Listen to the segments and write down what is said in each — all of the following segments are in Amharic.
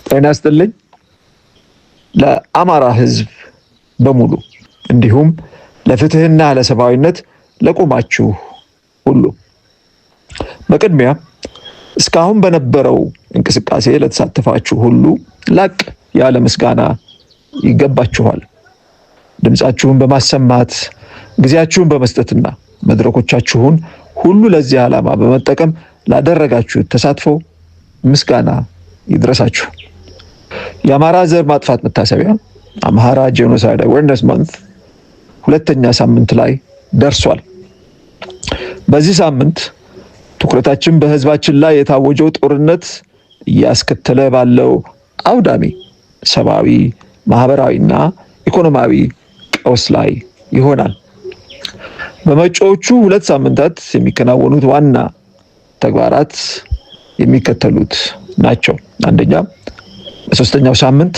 ጤና ይስጥልኝ ለአማራ ሕዝብ በሙሉ እንዲሁም ለፍትህና ለሰብአዊነት ለቆማችሁ ሁሉ በቅድሚያ እስካሁን በነበረው እንቅስቃሴ ለተሳተፋችሁ ሁሉ ላቅ ያለ ምስጋና ይገባችኋል። ድምጻችሁን በማሰማት ጊዜያችሁን በመስጠትና መድረኮቻችሁን ሁሉ ለዚህ ዓላማ በመጠቀም ላደረጋችሁት ተሳትፎ ምስጋና ይድረሳችሁ። የአማራ ዘር ማጥፋት መታሰቢያ አምሃራ ጄኖሳይድ አዌርነስ ማንት ሁለተኛ ሳምንት ላይ ደርሷል። በዚህ ሳምንት ትኩረታችን በህዝባችን ላይ የታወጀው ጦርነት እያስከተለ ባለው አውዳሚ ሰብአዊ፣ ማህበራዊና ኢኮኖሚያዊ ቀውስ ላይ ይሆናል። በመጪዎቹ 2 ሳምንታት የሚከናወኑት ዋና ተግባራት የሚከተሉት ናቸው። አንደኛ፣ በሶስተኛው ሳምንት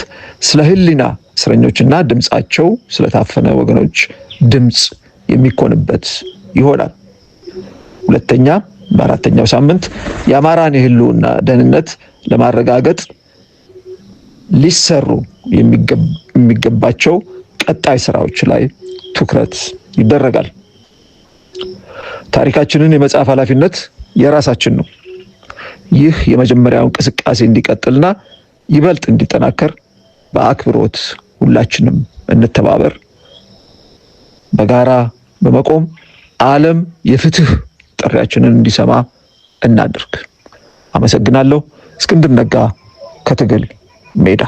ስለ ህሊና እስረኞችና ድምጻቸው ስለታፈነ ወገኖች ድምጽ የሚኮንበት ይሆናል። ሁለተኛ፣ በአራተኛው ሳምንት የአማራን የህልውና ደህንነት ለማረጋገጥ ሊሰሩ የሚገባቸው ቀጣይ ስራዎች ላይ ትኩረት ይደረጋል። ታሪካችንን የመጻፍ ኃላፊነት የራሳችን ነው። ይህ የመጀመሪያው እንቅስቃሴ እንዲቀጥልና ይበልጥ እንዲጠናከር በአክብሮት ሁላችንም እንተባበር። በጋራ በመቆም ዓለም የፍትህ ጥሪያችንን እንዲሰማ እናድርግ። አመሰግናለሁ። እስክንድር ነጋ ከትግል ሜዳ